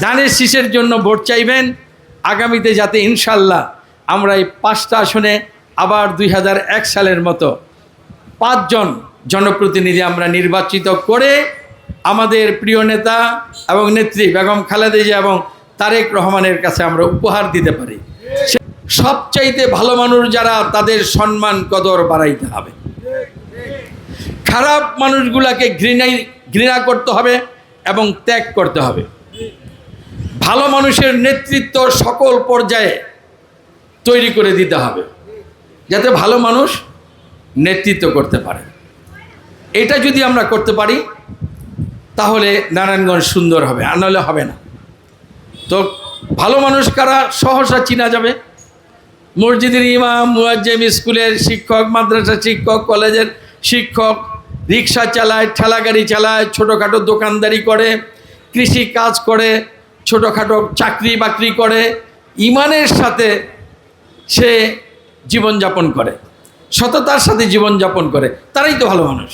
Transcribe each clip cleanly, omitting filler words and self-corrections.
ধানের শীষের জন্য ভোট চাইবেন আগামীতে, যাতে ইনশাল্লাহ আমরা এই 5টা আসনে আবার 2001 সালের মতো 5 জন জনপ্রতিনিধি আমরা নির্বাচিত করে আমাদের প্রিয় নেতা এবং নেত্রী বেগম খালেদা জিয়া এবং তারেক রহমানের কাছে আমরা উপহার দিতে পারি। সবচাইতে ভালো মানুষ যারা, তাদের সম্মান কদর বাড়াইতে হবে। খারাপ মানুষগুলাকে ঘৃণা করতে হবে এবং ত্যাগ করতে হবে। ভালো মানুষের নেতৃত্ব সকল পর্যায়ে তৈরি করে দিতে হবে, যাতে ভালো মানুষ নেতৃত্ব করতে পারে। এটা যদি আমরা করতে পারি তাহলে নারায়ণগঞ্জ সুন্দর হবে, আর নাহলে হবে না। তো ভালো মানুষ কারা সহসা চিনা যাবে। মসজিদের ইমাম, মুয়াজ্জিম, স্কুলের শিক্ষক, মাদ্রাসা শিক্ষক, কলেজের শিক্ষক, রিক্সা চালায়, ঠেলাগাড়ি চালায়, ছোটোখাটো দোকানদারি করে, কৃষি কাজ করে, ছোটোখাটো চাকরি বাকরি করে, ইমানের সাথে সে জীবনযাপন করে, সততার সাথে জীবনযাপন করে, তারাই তো ভালো মানুষ।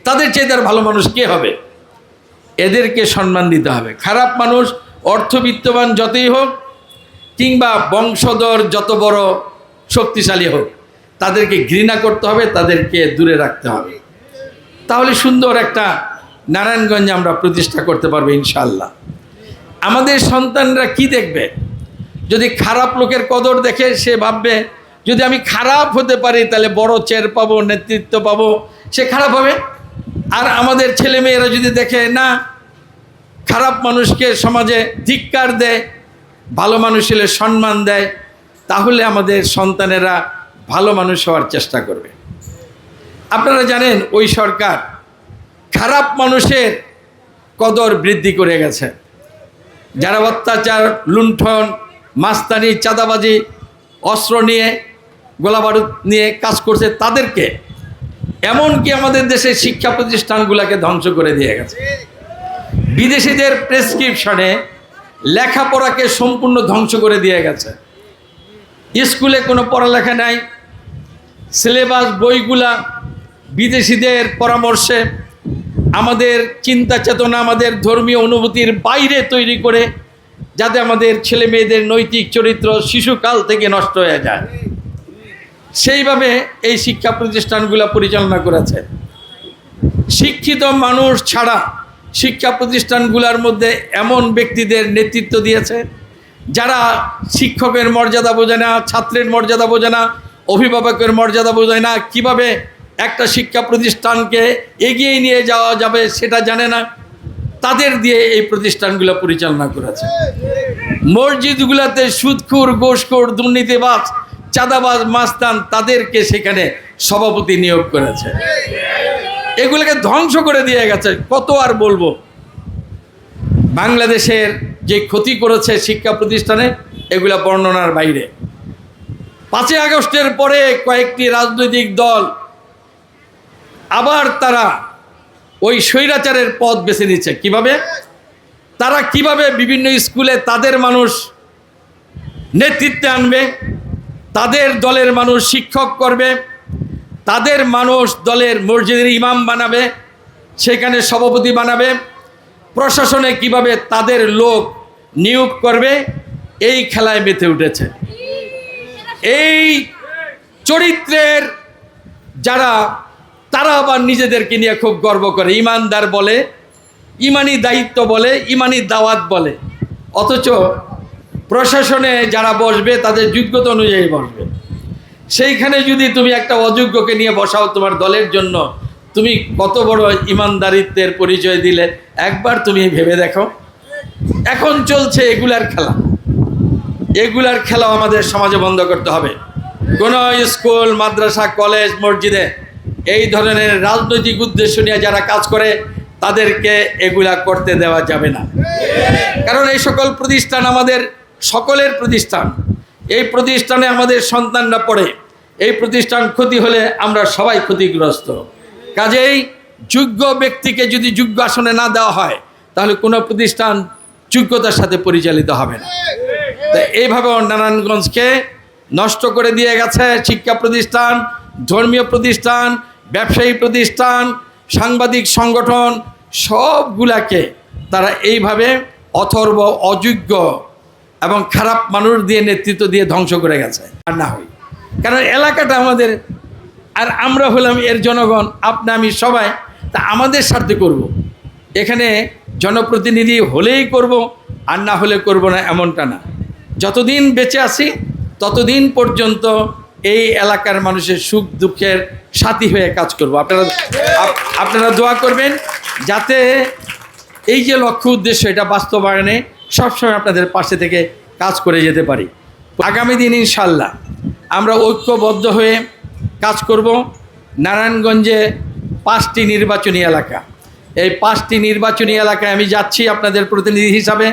তাদের চেয়ে তার ভালো মানুষ কে হবে? এদেরকে সম্মান দিতে হবে। খারাপ মানুষ অর্থবিত্তবান যতই হোক কিংবা বংশধর যত বড় শক্তিশালী হোক, তাদেরকে ঘৃণা করতে হবে, তাদেরকে দূরে রাখতে হবে। তাহলে সুন্দর একটা নারায়ণগঞ্জে আমরা প্রতিষ্ঠা করতে পারবো ইনশাআল্লাহ। আমাদের সন্তানরা কি দেখবে? যদি খারাপ লোকের কদর দেখে, সে ভাববে যদি আমি খারাপ হতে পারি তাহলে বড় চেয়ার পাবো, নেতৃত্ব পাবো, সে খারাপ হবে। আর আমাদের ছেলে মেয়েরা যদি দেখে না, খারাপ মানুষকে সমাজে ধিক্কার দেয়, ভালো মানুষ হলে সম্মান দেয়, তাহলে আমাদের সন্তানেরা ভালো মানুষ হওয়ার চেষ্টা করবে। আপনারা জানেন ওই সরকার খারাপ মানুষের কদর বৃদ্ধি করে গেছে। যারা অত্যাচার, লুণ্ঠন, মাস্তানি, চাঁদাবাজি, অস্ত্র নিয়ে, গোলাবারুদ নিয়ে কাজ করছে, তাদেরকে, এমনকি আমাদের দেশের শিক্ষা প্রতিষ্ঠানগুলোকে ধ্বংস করে দিয়ে গেছে। বিদেশিদের প্রেসক্রিপশনে লেখাপড়াকে সম্পূর্ণ ধ্বংস করে দিয়ে গেছে। স্কুলে কোনো পড়ালেখা নাই, সিলেবাস বইগুলা বিদেশিদের পরামর্শে আমাদের চিন্তা চেতনা, আমাদের ধর্মীয় অনুভূতির বাইরে তৈরি করে, যাতে আমাদের ছেলে মেয়েদের নৈতিক চরিত্র শিশুকাল থেকে নষ্ট হয়ে যায়, সেইভাবে এই শিক্ষা প্রতিষ্ঠানগুলো পরিচালনা করেছে। শিক্ষিত মানুষ ছাড়া শিক্ষা প্রতিষ্ঠানগুলোর মধ্যে এমন ব্যক্তিদের নেতৃত্ব দিয়েছে যারা শিক্ষকের মর্যাদা বোঝে না, ছাত্রের মর্যাদা বোঝে না, অভিভাবকের মর্যাদা বোঝে না, কিভাবে একটা শিক্ষা প্রতিষ্ঠানকে এগিয়ে নিয়ে যাওয়া যাবে সেটা জানে না। তাদের দিয়ে এই প্রতিষ্ঠানগুলো পরিচালনা করেছে। মসজিদগুলোতে সুদখোর, ঘুষখোর, দুর্নীতিবাজ, চাঁদাবাজ, মাস্তান, তাদেরকে সেখানে সভাপতি নিয়োগ করেছে। এগুলোকে ধ্বংস করে দিয়ে গেছে। কত আর বলবো? বাংলাদেশের যে ক্ষতি করেছে শিক্ষা প্রতিষ্ঠানে, এগুলা বর্ণনার বাইরে। 5ই আগস্টের পরে কয়েকটি রাজনৈতিক দল আবার তারা ওই স্বৈরাচারের পথ বেছে নিচ্ছে। কিভাবে? তারা কিভাবে বিভিন্ন স্কুলে তাদের মানুষ নেতৃত্বে আনবে, তাদের দলের মানুষ শিক্ষক করবে, তাদের মানুষ দলের মসজিদের ইমাম বানাবে, সেখানে সভাপতি বানাবে, প্রশাসনে কিভাবে তাদের লোক নিয়োগ করবে, এই খেলায় মেতে উঠেছে। এই চরিত্রের যারা, তারা আবার নিজেদেরকে নিয়ে খুব গর্ব করে, ইমানদার বলে, ইমানি দায়িত্ব বলে, ইমানি দাওয়াত বলে। অথচ প্রশাসনে যারা বসবে তাদের যোগ্যতা অনুযায়ী বসবে। সেইখানে যদি তুমি একটা অযোগ্যকে নিয়ে বসাও তোমার দলের জন্য, তুমি কত বড় ইমানদারিত্বের পরিচয় দিলে একবার তুমি ভেবে দেখো। এখন চলছে এগুলার খেলা। এগুলার খেলাও আমাদের সমাজে বন্ধ করতে হবে। কোনো স্কুল, মাদ্রাসা, কলেজ, মসজিদে এই ধরনের রাজনৈতিক উদ্দেশ্য নিয়ে যারা কাজ করে, তাদেরকে এগুলা করতে দেওয়া যাবে না। কারণ এই সকল প্রতিষ্ঠান আমাদের সকলের প্রতিষ্ঠান। এই প্রতিষ্ঠানে আমাদের সন্তানরা পড়ে। এই প্রতিষ্ঠান ক্ষতি হলে আমরা সবাই ক্ষতিগ্রস্ত। কাজেই যোগ্য ব্যক্তিকে যদি যোগ্য আসনে না দেওয়া হয়, তাহলে কোনো প্রতিষ্ঠান যোগ্যতার সাথে পরিচালিত হবে না। তো এইভাবে নারায়ণগঞ্জকে নষ্ট করে দিয়ে গেছে শিক্ষা প্রতিষ্ঠান, ধর্মীয় প্রতিষ্ঠান, ব্যবসায়ী প্রতিষ্ঠান, সাংবাদিক সংগঠন, সবগুলাকে তারা এইভাবে অথর্ব, অযোগ্য এবং খারাপ মানুষ দিয়ে নেতৃত্ব দিয়ে ধ্বংস করে গেছে। আর না হই, কারণ এলাকাটা আমাদের, আর আমরা হলাম এর জনগণ, আপনি আমি সবাই, তা আমাদের স্বার্থে করব। এখানে জনপ্রতিনিধি হলেই করব, আর না হলে করব না, এমনটা না। যতদিন বেঁচে আছি ততদিন পর্যন্ত এই এলাকার মানুষের সুখ দুঃখের সাথী হয়ে কাজ করব। আপনারা দোয়া করবেন যাতে এই যে লক্ষ্য উদ্দেশ্য, এটা বাস্তবায়নে সবসময় আপনাদের পাশে থেকে কাজ করে যেতে পারি। আগামী দিন ইনশাল্লাহ আমরা ঐক্যবদ্ধ হয়ে কাজ করব। নারায়ণগঞ্জে 5টি নির্বাচনী এলাকা, এই 5টি নির্বাচনী এলাকায় আমি যাচ্ছি আপনাদের প্রতিনিধি হিসাবে।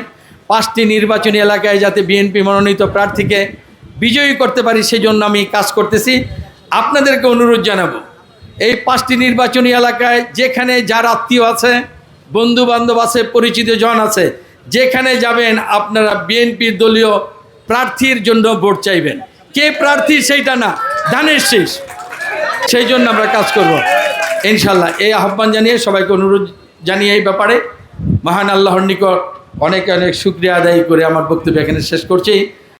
5টি নির্বাচনী এলাকায় যাতে বিএনপি মনোনীত প্রার্থীকে বিজয়ী করতে পারি, সেই জন্য আমি কাজ করতেছি। আপনাদেরকে অনুরোধ জানাবো, এই 5টি নির্বাচনী এলাকায় যেখানে যার আত্মীয় আছে, বন্ধু বান্ধব আছে, পরিচিত জন আছে, যেখানে যাবেন আপনারা বিএনপির দলীয় প্রার্থীর জন্য ভোট চাইবেন। কে প্রার্থী সেইটা না, ধানের শীষ, সেই জন্য আমরা কাজ করব ইনশাল্লাহ। এই আহ্বান জানিয়ে সবাইকে অনুরোধ জানিয়ে এই ব্যাপারে মহান আল্লাহর নিকট অনেক অনেক শুকরিয়া আদায় করে আমার বক্তব্য এখানে শেষ করছি।